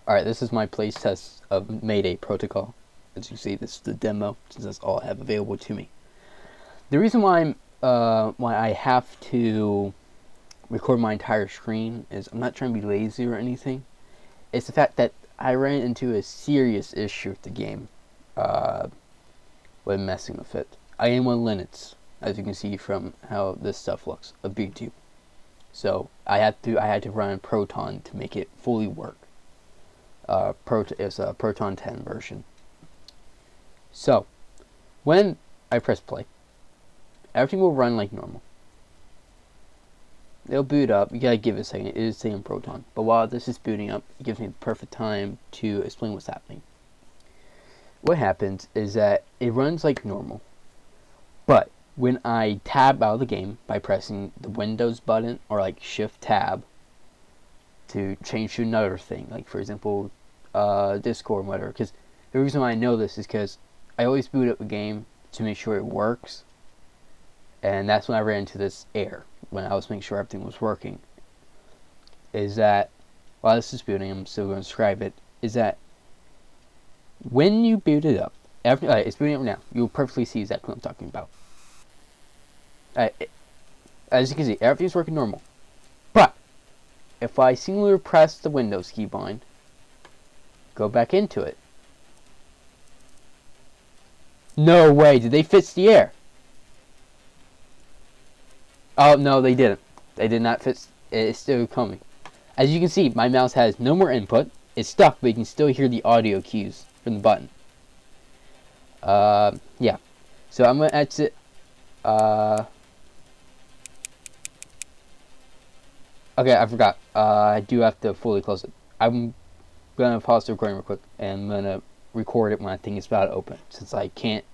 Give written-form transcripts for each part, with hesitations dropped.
Alright, this is my playtest of Mayday protocol. As you see, this is the demo, since that's all I have available to me. The reason why I have to record my entire screen is I'm not trying to be lazy or anything. It's the fact that I ran into a serious issue with the game when messing with it. I am on Linux, as you can see from how this stuff looks, of YouTube. So I had to run Proton to make it fully work. It's a Proton 10 version. So when I press play, everything will run like normal. It'll boot up. You gotta give it a second. It is saying Proton, but while this is booting up, it gives me the perfect time to explain what's happening. What happens is that it runs like normal, but when I tab out of the game by pressing the Windows button or like Shift Tab to change to another thing, like for example Discord or whatever, because the reason why I know this is because I always boot up a game to make sure it works, and that's when I ran into this error when I was making sure everything was working. Is that while this is booting, I'm still going to describe it, is that when you boot it up, it's booting up now, you'll perfectly see exactly what I'm talking about. As you can see, everything's working normal, but if I singularly press the Windows keybind, go back into it. No way, did they fix the error? Oh, no, they didn't. They did not fix it. It's still coming. As you can see, my mouse has no more input. It's stuck, but you can still hear the audio cues from the button. Yeah. So I'm going to exit. Okay, I forgot. I do have to fully close it. I'm going to pause the recording real quick, and I'm going to record it when I think it's about to open, since I can't.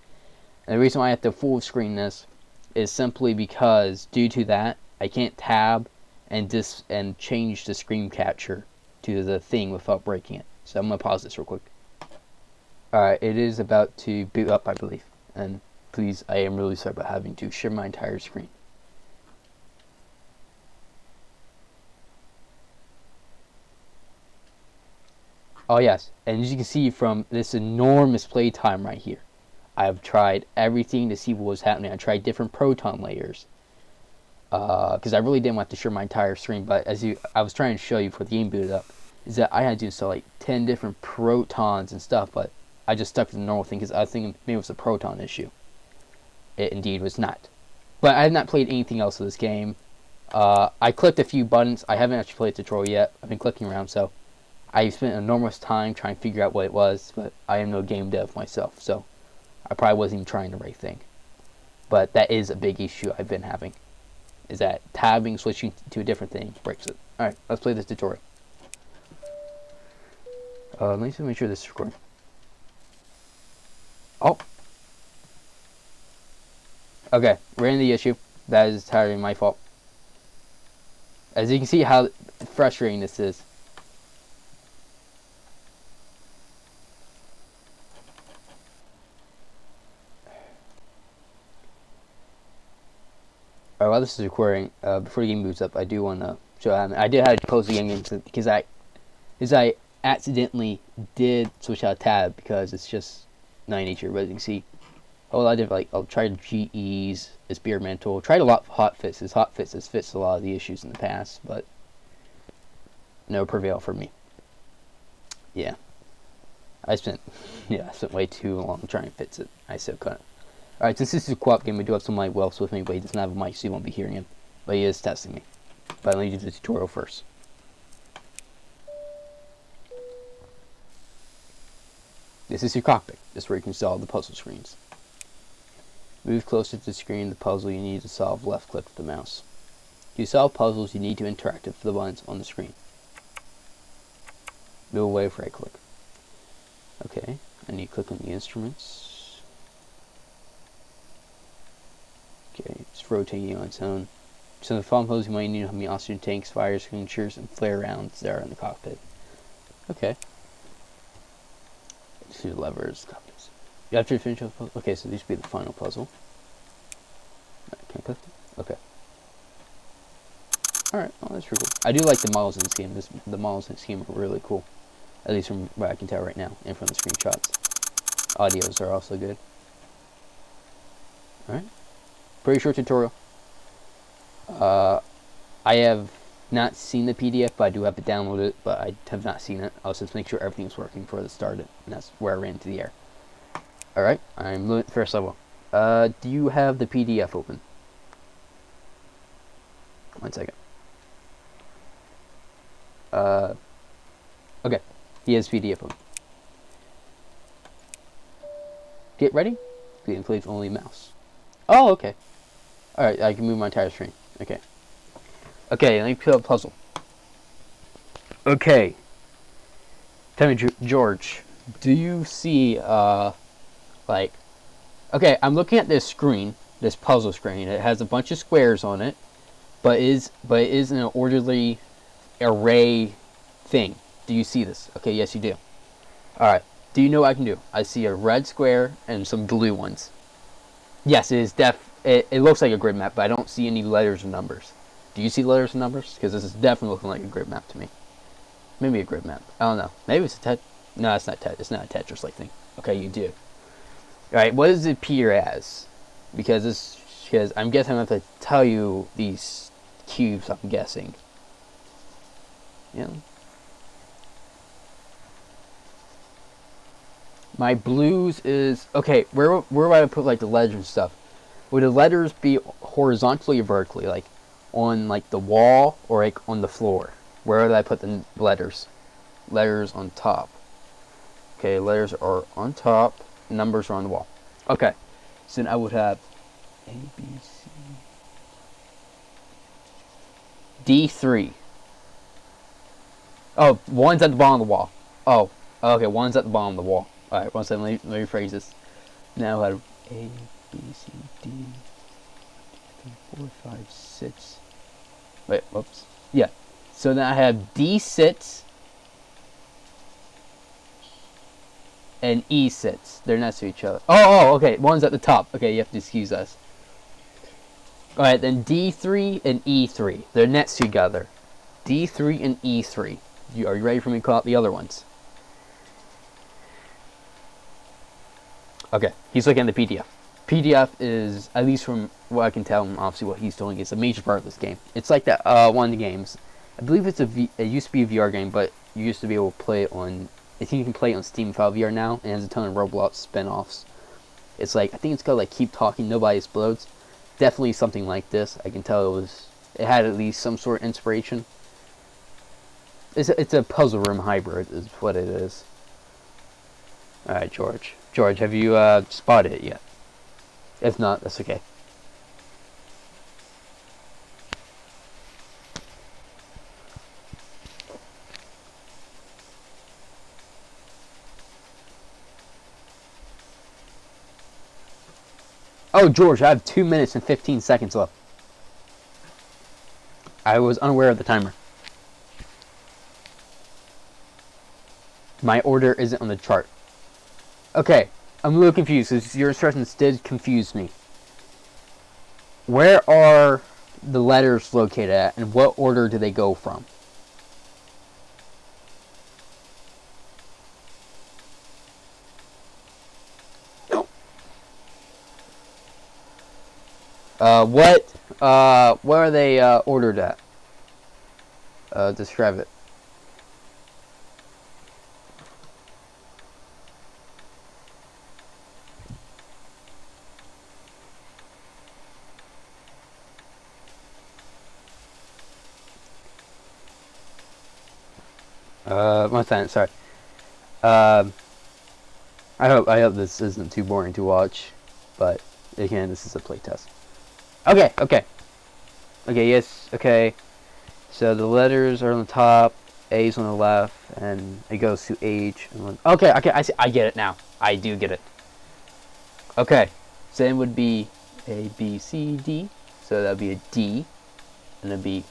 And the reason why I have to full screen this is simply because due to that, I can't tab and change the screen capture to the thing without breaking it. So I'm going to pause this real quick. Alright, it is about to boot up, I believe. And please, I am really sorry about having to share my entire screen. Oh yes, and as you can see from this enormous playtime right here, I've tried everything to see what was happening. I tried different Proton layers, because I really didn't want to share my entire screen, but I was trying to show you before the game booted up, is that I had to install like 10 different Protons and stuff, but I just stuck to the normal thing because I was thinking maybe it was a Proton issue. It indeed was not. But I have not played anything else of this game. I clicked a few buttons. I haven't actually played the tutorial yet. I've been clicking around, so I spent enormous time trying to figure out what it was, but I am no game dev myself, so I probably wasn't even trying the right thing. But that is a big issue I've been having, is that tabbing, switching to a different thing breaks it. Alright, let's play this tutorial. Let me just make sure this is recording. Oh! Okay, ran into the issue. That is entirely my fault. As you can see how frustrating this is. Alright, while this is recording, before the game boots up, I do want to show I did have to close the game because I accidentally did switch out tab because it's just not nature. But as you can see, I did I'll try GEs, experimental, tried a lot of hot fixes. Hot fixes fixed a lot of the issues in the past, but no prevail for me. Yeah, I spent way too long trying to fix it. I still couldn't. Alright, since this is a co-op game, I do have some of my Wells with me, but he doesn't have a mic, so you won't be hearing him. But he is testing me. But let me do the tutorial first. This is your cockpit. This is where you can solve the puzzle screens. Move closer to the screen. The puzzle you need to solve, left click with the mouse. To solve puzzles, you need to interact with the buttons on the screen. Move away with right click. Okay, and you click on the instruments. Okay, it's rotating on its own. So the following puzzles you might need to know how many oxygen tanks, fire extinguishers, and flare rounds there are in the cockpit. Okay. See the levers, cockpits. You have to finish the puzzle. Okay, so these will be the final puzzle. Can I click it? Okay. Alright, oh, that's pretty cool. I do like the models in this game. The models in this game are really cool. At least from what I can tell right now, and from the screenshots. Audios are also good. Alright. Pretty short tutorial. I have not seen the PDF, but I do have to download it, but I have not seen it. I'll just make sure everything's working before it started, and that's where I ran into the error. Alright, I'm moving to the first level. Do you have the PDF open? 1 second. Okay, he has PDF open. Get ready. The inflates only mouse. Oh, okay. Alright, I can move my entire screen. Okay. Okay, let me put up a puzzle. Okay. Tell me, George, do you see, like... Okay, I'm looking at this screen, this puzzle screen. It has a bunch of squares on it, but it is in an orderly array thing. Do you see this? Okay, yes you do. Alright, do you know what I can do? I see a red square and some blue ones. Yes, it is it looks like a grid map, but I don't see any letters or numbers. Do you see letters and numbers? Because this is definitely looking like a grid map to me. Maybe a grid map. I don't know. Maybe it's a No, it's not it's not a Tetris-like thing. Okay, you do. Alright, what does it appear as? Because I'm guessing I'm going to have to tell you these cubes, I'm guessing. Yeah. My blues is... Okay, where would I put, like, the letters and stuff? Would the letters be horizontally or vertically? Like, on, like, the wall or, like, on the floor? Where would I put the letters? Letters on top. Okay, letters are on top. Numbers are on the wall. Okay. So then I would have A, B, C... D3. Oh, one's at the bottom of the wall. Oh, okay, one's at the bottom of the wall. Alright, one second, let me rephrase this. Now I have A, B, C, D, 3, 4, 5, 6. Wait, whoops. Yeah. So then I have D6 and E6. They're next to each other. Oh, okay, one's at the top. Okay, you have to excuse us. Alright, then D3 and E3. They're next to each other. D3 and E3. Are you ready for me to call out the other ones? Okay, he's looking at the PDF. PDF is, at least from what I can tell, and obviously what he's doing, is a major part of this game. It's like that one of the games. I believe it used to be a VR game, but you used to be able to play it on... I think you can play it on Steam without VR now, and it has a ton of Roblox spin-offs. It's like, I think it's called like Keep Talking, Nobody Explodes. Definitely something like this. I can tell it had at least some sort of inspiration. It's a puzzle room hybrid is what it is. Alright, George. George, have you spotted it yet? If not, that's okay. Oh, George, I have 2 minutes and 15 seconds left. I was unaware of the timer. My order isn't on the chart. Okay, I'm a little confused because your instructions did confuse me. Where are the letters located at, and what order do they go from? Where are they ordered at? Describe it. One second, sorry. I hope this isn't too boring to watch, but again, this is a playtest. Okay, yes, okay. So the letters are on the top, A's on the left, and it goes to H. Okay, I see, I get it now. I do get it. Okay, so then it would be A, B, C, D. So that would be a D, and it'd be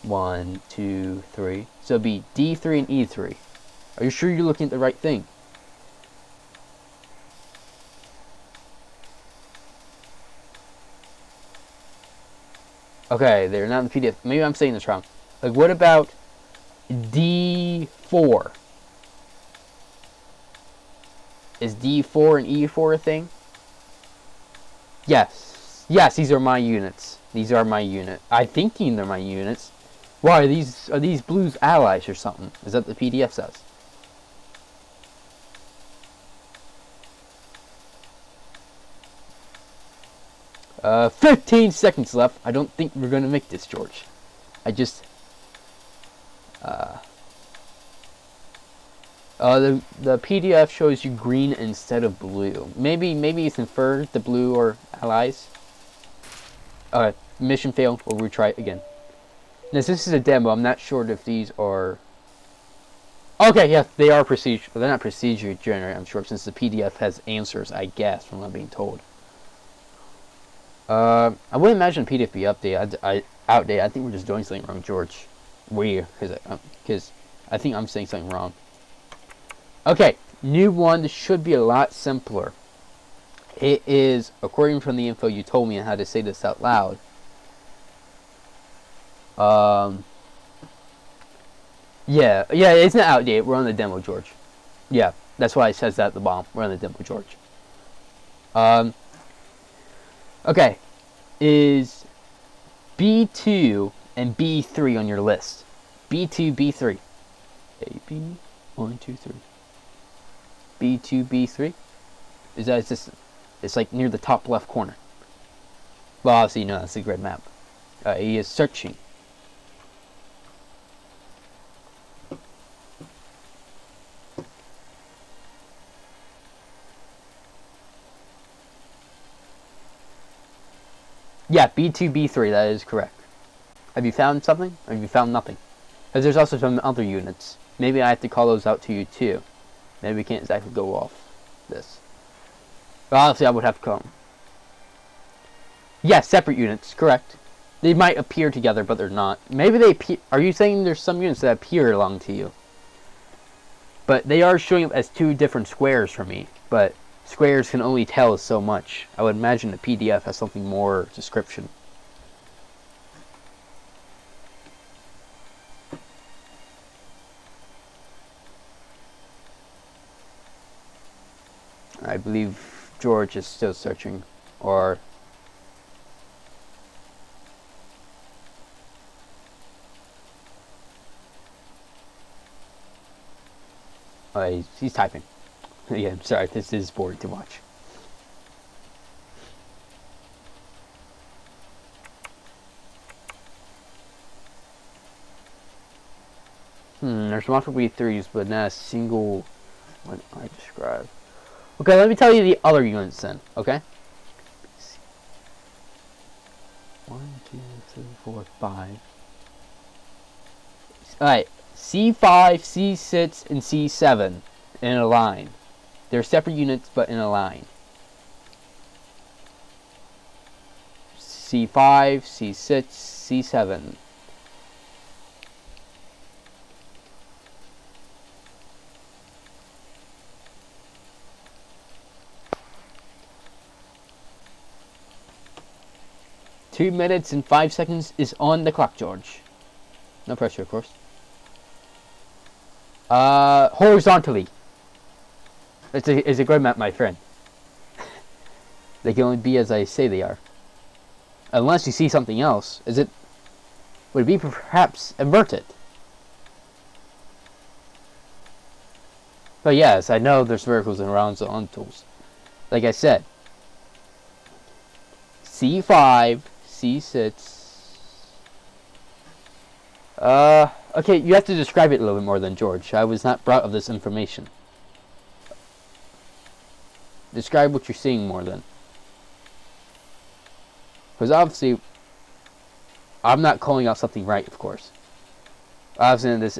1, 2, 3. So it'd be D3 and E3. Are you sure you're looking at the right thing? Okay, they're not in the PDF. Maybe I'm saying this wrong. Like, what about D4? Is D4 and E4 a thing? Yes. Yes, these are my units. These are my unit. I think they're my units. Why are these blues allies or something? Is that what the PDF says? Uh, 15 seconds left. I don't think we're gonna make this, George. I just the PDF shows you green instead of blue. Maybe it's inferred the blue or allies. Mission failed. We'll retry it again. Now, this is a demo. I'm not sure if these are. Okay, yeah, they are procedure. They're not procedure generated. I'm sure since the PDF has answers. I guess from what I'm being told. I wouldn't imagine PDF be updated. Outdated. I think we're just doing something wrong, George. Because I think I'm saying something wrong. Okay, new one. This should be a lot simpler. It is, according from the info you told me on how to say this out loud. Yeah, it's not outdated. We're on the demo, George. Yeah, that's why it says that at the bottom. We're on the demo, George. Okay, is B2 and B3 on your list? B2, B3. A, B, 1, 2, 3. B2, B3. Is that just? It's like near the top left corner. Well, obviously, no, that's a grid map. He is searching. Yeah, B2, B3, that is correct. Have you found something? Or have you found nothing? Because there's also some other units. Maybe I have to call those out to you too. Maybe we can't exactly go off this. But honestly, I would have come. Yes, separate units, correct. They might appear together, but they're not. Maybe they appear. Are you saying there's some units that appear along to you? But they are showing up as two different squares for me. But squares can only tell so much. I would imagine the PDF has something more description. I believe George is still searching, or he's typing. Yeah, I'm sorry, this is boring to watch. There's multiple B3s, but not a single one I describe. Okay, let me tell you the other units then, okay? 1, 2, 3, 4, 5. Alright, C5, C6, and C7 in a line. They're separate units, but in a line. C5, C6, C7. Two minutes and 5 seconds is on the clock, George. No pressure, of course. Horizontally. It's a grid map, my friend. They can only be as I say they are. Unless you see something else. Would it be perhaps inverted? But yes, I know there's verticals and horizontals. Like I said. C5, C6. Okay, you have to describe it a little bit more than George. I was not brought of this information. Describe what you're seeing more than. Because obviously, I'm not calling out something right, of course. Obviously, in this,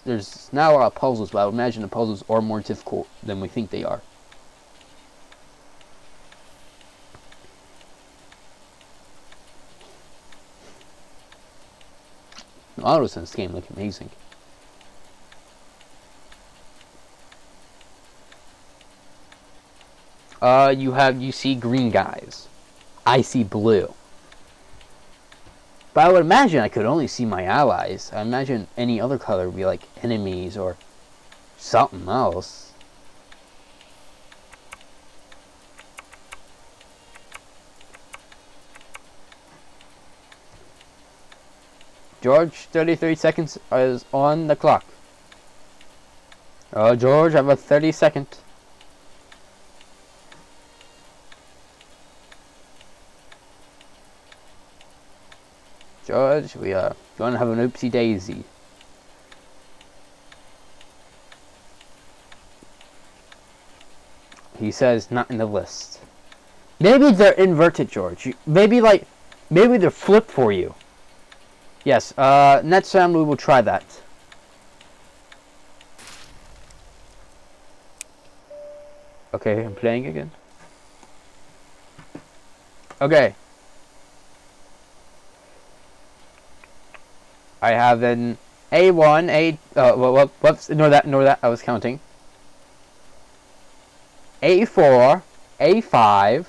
there's not a lot of puzzles, but I would imagine the puzzles are more difficult than we think they are. The AutoSense game look amazing. You see green guys. I see blue. But I would imagine I could only see my allies. I imagine any other color would be like enemies or something else. George, 33 seconds is on the clock. Oh, George, I have a 30-second. George, we are going to have an oopsie daisy. He says not in the list. Maybe they're inverted, George. Maybe they're flipped for you. Yes, next time we will try that. Okay, I'm playing again. Okay. I have an A1, whoops, ignore that, I was counting. A4, A5.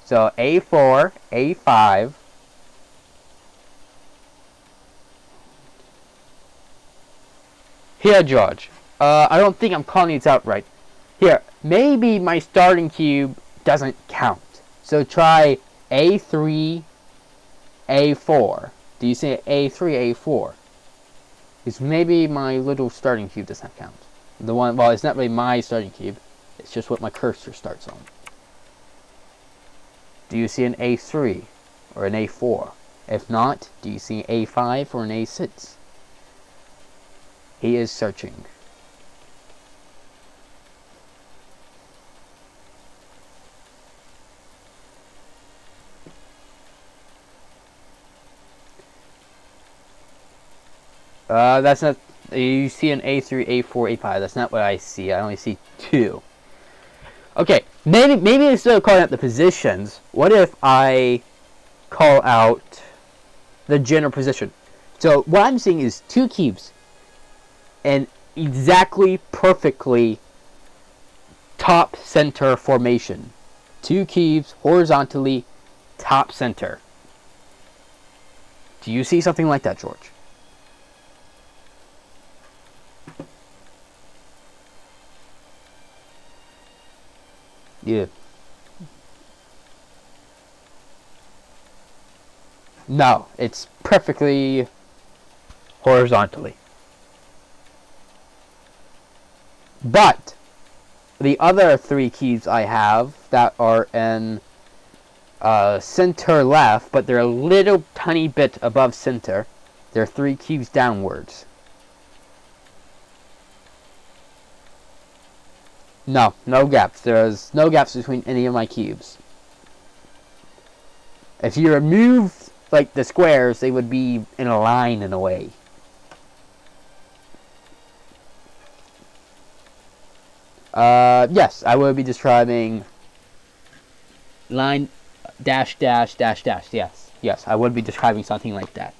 So A4, A5. Here, George. I don't think I'm calling these out right. Here, maybe my starting cube doesn't count. So try A3, A4. Do you say A3, A4? Because maybe my little starting cube does not count. The one, well, it's not really my starting cube. It's just what my cursor starts on. Do you see an A3 or an A4? If not, do you see A5 or an A6? He is searching. That's not. You see an A3, A4, A5. That's not what I see. I only see 2. Okay, maybe instead of calling out the positions, what if I call out the general position? So what I'm seeing is 2 cubes, and exactly, perfectly top center formation. 2 cubes horizontally, top center. Do you see something like that, George? Yeah. No, it's perfectly horizontally. But the other 3 cubes I have that are in center left, but they're a little tiny bit above center. They're 3 cubes downwards. No gaps. There's no gaps between any of my cubes. If you remove like the squares, they would be in a line in a way. Yes, I will be describing line dash dash dash dash. Yes, I would be describing something like that.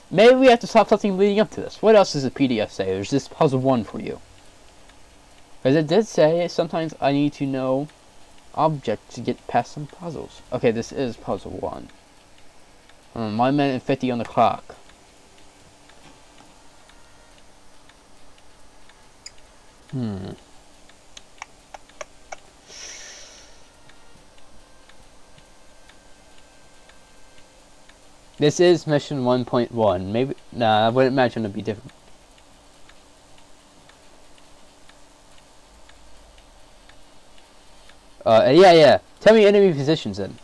Maybe we have to solve something leading up to this. What else does the PDF say? There's this puzzle 1 for you. Because it did say sometimes I need to know objects to get past some puzzles. Okay, this is puzzle 1. 1 minute and 50 on the clock. This is mission 1.1. Maybe, nah, I wouldn't imagine it'd be different. Yeah. Tell me enemy positions then.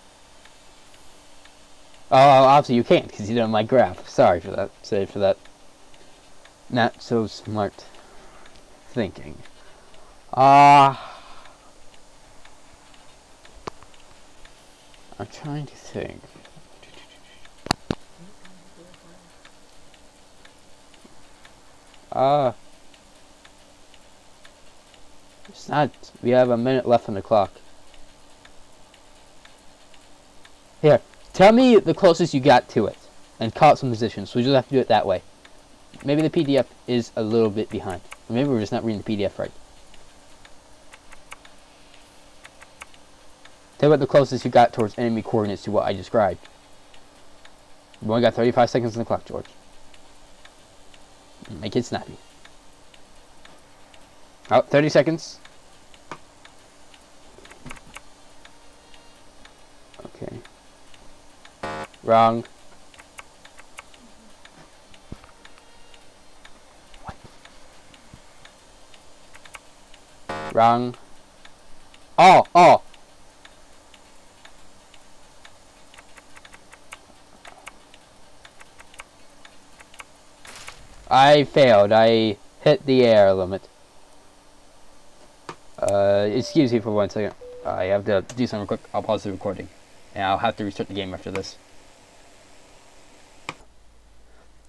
Oh, obviously you can't because you don't have my graph. Sorry for that. Not so smart thinking. I'm trying to think. It's not. We have a minute left on the clock. Here, tell me the closest you got to it, and call it some positions. We just have to do it that way. Maybe the PDF is a little bit behind. Or maybe we're just not reading the PDF right. Tell me what the closest you got towards enemy coordinates to what I described. You only got 35 seconds on the clock, George. Make it snappy. Oh, 30 seconds. Okay. Wrong. Wrong. Oh, oh. I failed. I hit the air limit. Excuse me for 1 second. I have to do something quick. I'll pause the recording. And I'll have to restart the game after this.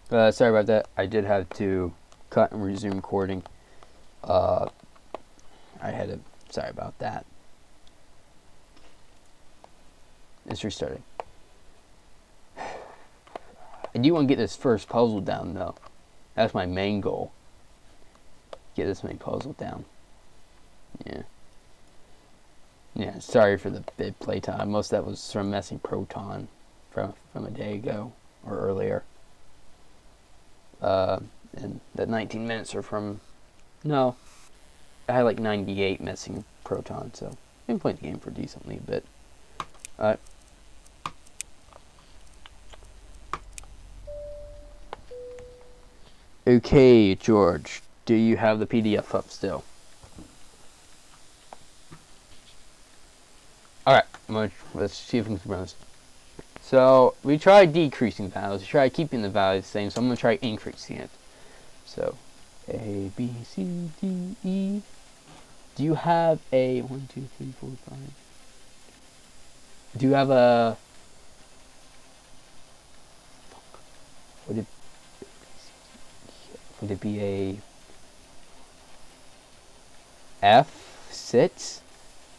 Sorry about that. I did have to cut and resume recording. I had to... Sorry about that. It's restarting. I do want to get this first puzzle down, though. That's my main goal. Get this main puzzle down. Yeah. Yeah, sorry for the bit playtime. Most of that was from messing Proton from a day ago or earlier. And that 19 minutes are from... No. I had like 98 messing Proton, so I've been playing the game for decently a bit. Alright. Okay, George. Do you have the PDF up still? Alright, let's see if we can run this. So, we tried decreasing the values. We tried keeping the values the same, so I'm going to try increasing it. So, A, B, C, D, E. Do you have a 1, 2, 3, 4, 5? Do you have a... Would it be a F6?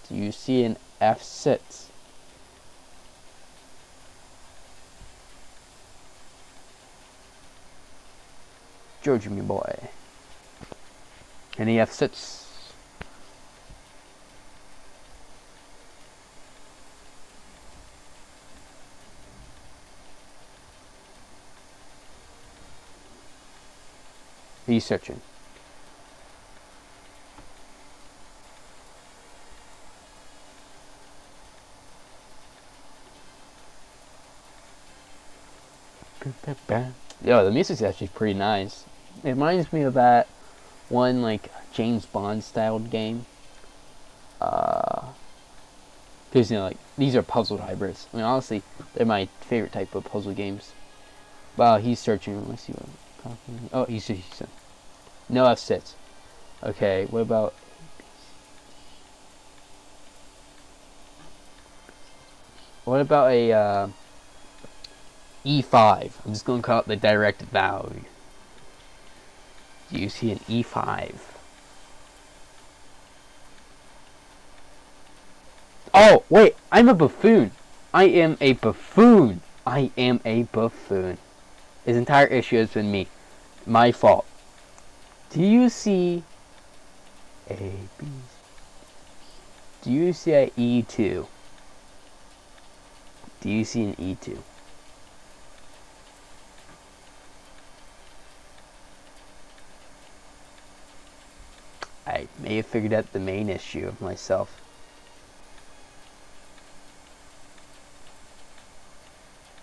Do you see an F6? George, me boy. Any F6? He's searching. Yo, the music's actually pretty nice. It reminds me of that one like James Bond styled game. Because you know, like these are puzzle hybrids. I mean, honestly, they're my favorite type of puzzle games. Wow, he's searching. Let's see what. Oh, he's no F6. Okay, what about? What about a E5? I'm just gonna call it the directed value. Do you see an E5? Oh, wait, I'm a buffoon. I am a buffoon. I am a buffoon. His entire issue has been me. My fault. Do you see A, B? Do you see a E2? Do you see an E2? I may have figured out the main issue of myself.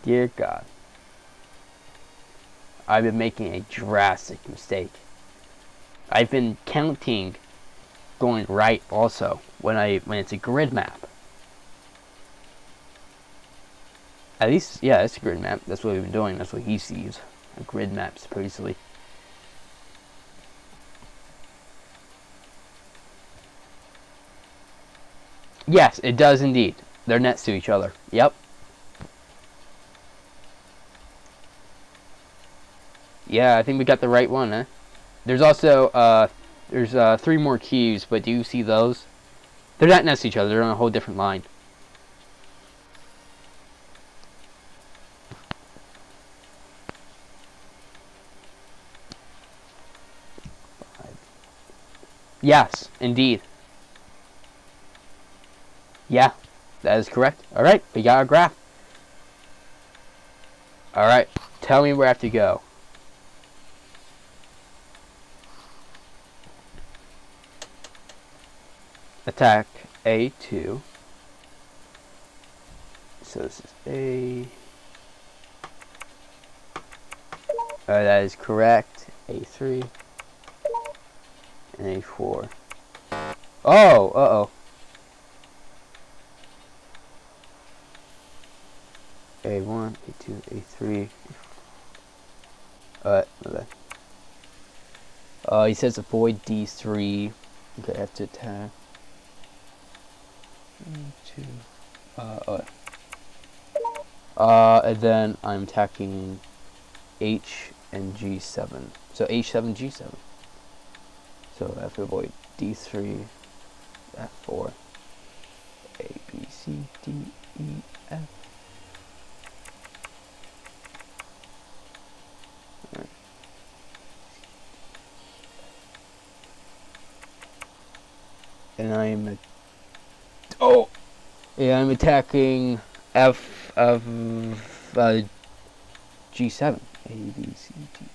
Dear God. I've been making a drastic mistake. I've been counting going right also when it's a grid map. At least, yeah, it's a grid map. That's what we've been doing. That's what he sees. A grid map, supposedly. Yes, it does indeed. They're next to each other. Yep. Yeah, I think we got the right one, huh? There's also, there's 3 more cubes, but do you see those? They're not next to each other. They're on a whole different line. Yes, indeed. Yeah. That is correct. Alright, we got our graph. Alright, tell me where I have to go. Attack A2. So this is A. That is correct. A3. And A4. Oh, uh-oh. A1, A2, A3. My bad. He says avoid D3. Okay, I have to attack. And then I'm attacking H and G7. So H7, G7. So I have to avoid D3, F4, A, B, C, D, E, F. Right. And I'm I'm attacking F of G7. A, B, C, D.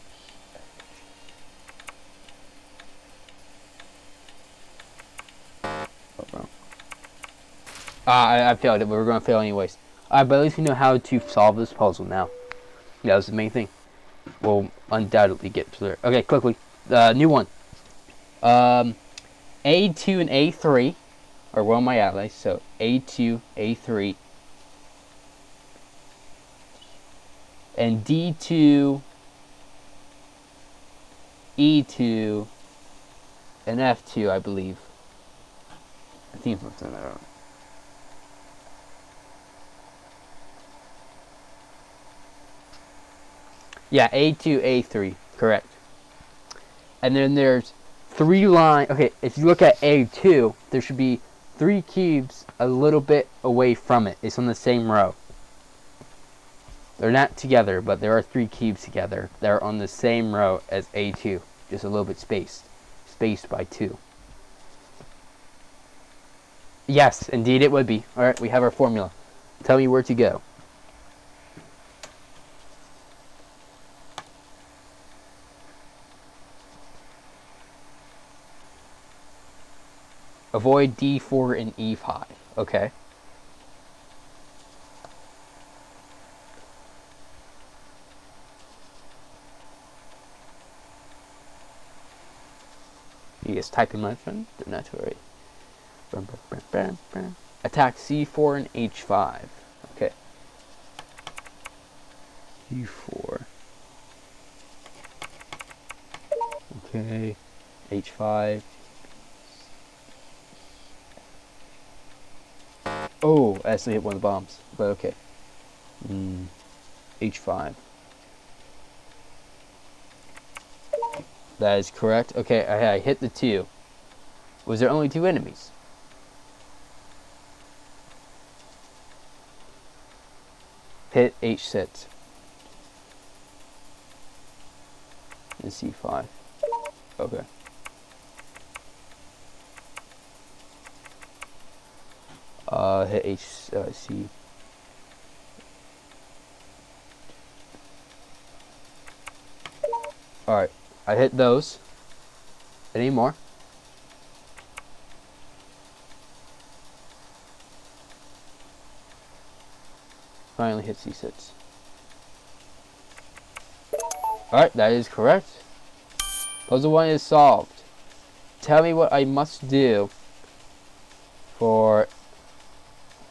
I failed it, but we're going to fail anyways. But at least we know how to solve this puzzle now. That was the main thing. We'll undoubtedly get to there. Okay, quickly. New one. A2 and A3 are one of my allies. So A2, A3. And D2, E2, and F2, I believe. I think it's something like that. Yeah, A2, A3, correct. And then there's 3 lines. Okay, if you look at A2, there should be 3 cubes a little bit away from it. It's on the same row. They're not together, but there are 3 cubes together. They're on the same row as A2, just a little bit spaced by 2. Yes, indeed it would be. Alright, we have our formula. Tell me where to go. Avoid D4 and E5. Okay. You just type in my friend. They're not to worry. Attack C4 and H5. Okay. E4. Okay. H5. Oh, I actually hit one of the bombs. But okay. H5. That is correct. Okay, I hit the 2. Was there only 2 enemies? Hit H6. And C5. Okay. Hit C. Alright, I hit those. Any more? Finally hit C6. Alright, that is correct. Puzzle 1 is solved. Tell me what I must do for...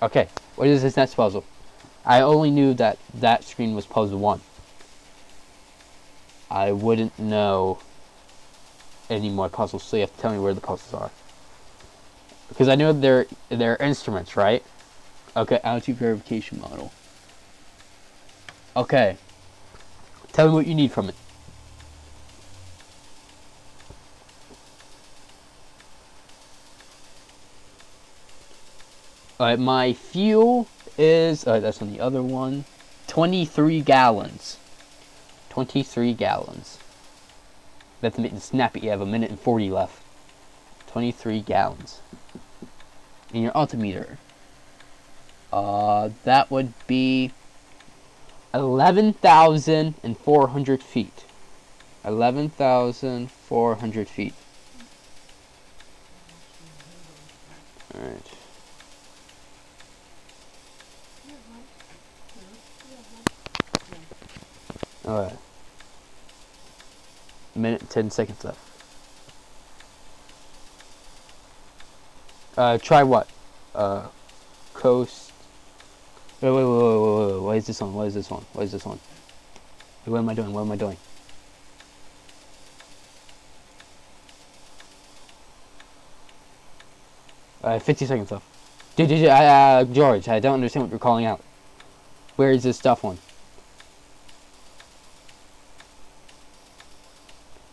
Okay, what is this next puzzle? I only knew that that screen was puzzle 1. I wouldn't know any more puzzles, so you have to tell me where the puzzles are. Because I know they're instruments, right? Okay, altitude verification model. Okay. Tell me what you need from it. Alright, my fuel is... that's on the other one. 23 gallons. 23 gallons. That's snappy. You have 1 minute and 40 left. 23 gallons. And your altimeter. That would be 11,400 feet. 11,400 feet. Alright. Alright. Minute and 10 seconds left. Try what? Coast. Wait. Why is this on? What is this on? What is this on? Wait, what am I doing? What am I doing? 50 seconds left. George, I don't understand what you're calling out. Where is this stuff on?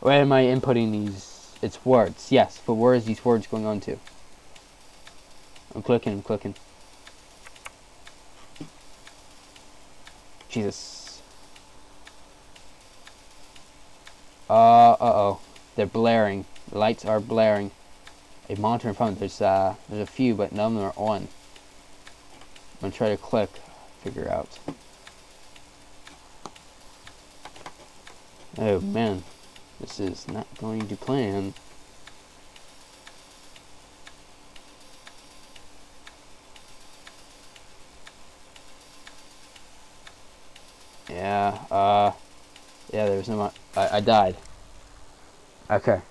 Where am I inputting these? It's words. Yes, but where is these words going on to? I'm clicking. Jesus. Uh-oh. They're blaring. The lights are blaring. A monitor in front. There's a few, but none of them are on. I'm gonna try to click. Figure out. Oh, man. This is not going to plan. Yeah, there's no I died. Okay.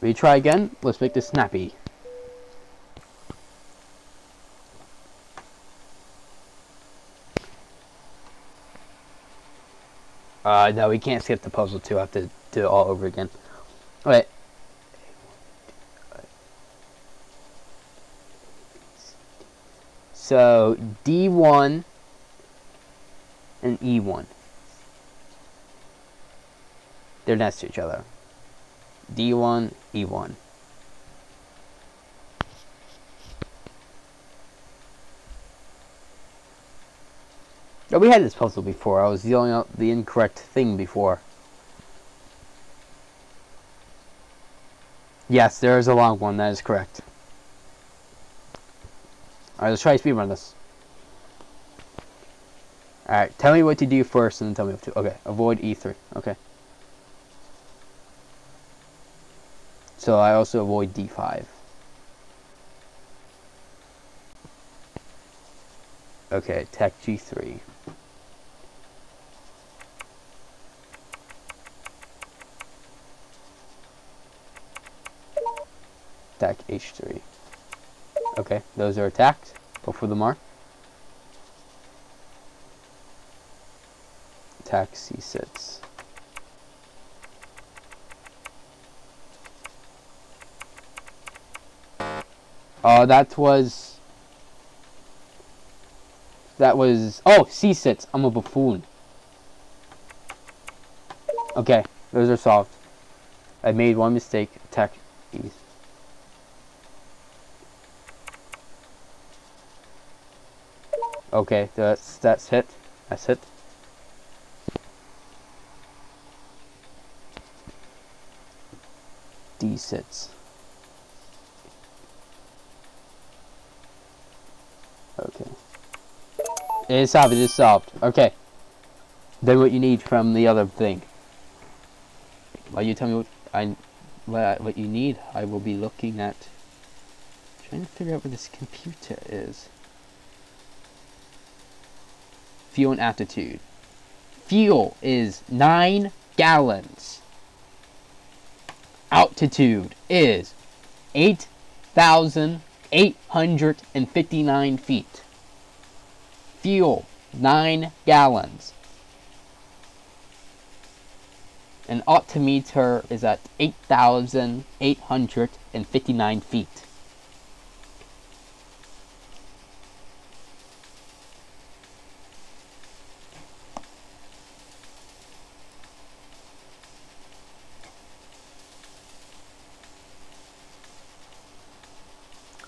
Retry again. Let's make this snappy. No, we can't skip the puzzle 2. I have to do it all over again. Alright. So, D1 and E1. They're next to each other. D1, E1. Oh, we had this puzzle before. I was yelling out the incorrect thing before. Yes, there is a long one. That is correct. Alright, let's try to speedrun this. Alright, tell me what to do first and then tell me what to... Okay, avoid E3. Okay. So I also avoid D5. Okay, attack G3. Attack H3. Okay, those are attacked. Go for the mark. Attack C6. That was... Oh, C6. I'm a buffoon. Okay, those are solved. I made one mistake. Attack E. Okay, that's hit. That's hit. D6. Okay. It is solved. It is solved. Okay. Then what you need from the other thing. While you tell me what you need, I will be looking at trying to figure out where this computer is. Fuel and altitude. Fuel is 9 gallons. Altitude is 8,859 feet. Fuel, 9 gallons. An altimeter is at 8,859 feet.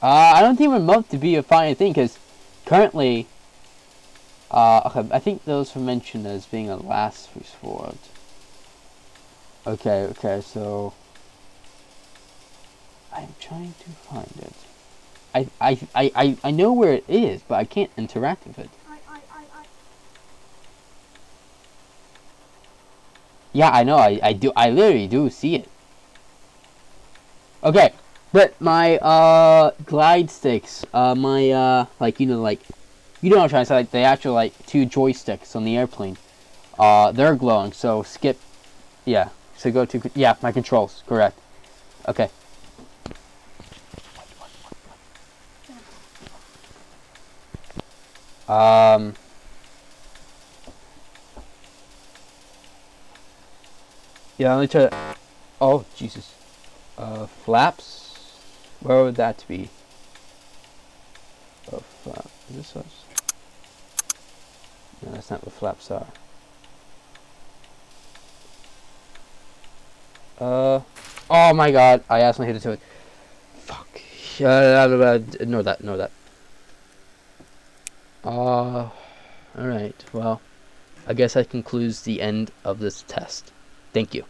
I don't think remote to be a fine thing, because currently, okay, I think those were mentioned as being a last resort. Okay, so I'm trying to find it. I know where it is, but I can't interact with it. Yeah, I know. I do. I literally do see it. Okay, but my glide sticks, my like you know what I'm trying to say, like the actual like two joysticks on the airplane, they're glowing. So skip. Yeah. So go to yeah my controls. Correct. Okay. Um. Yeah. Let me try. Oh Jesus. Flaps. Where would that be? Oh, flap. Is this us? No, that's not what flaps are. Oh my God! I accidentally hit it to it. Fuck. Ignore that. Ignore that. Alright. Well, I guess that concludes the end of this test. Thank you.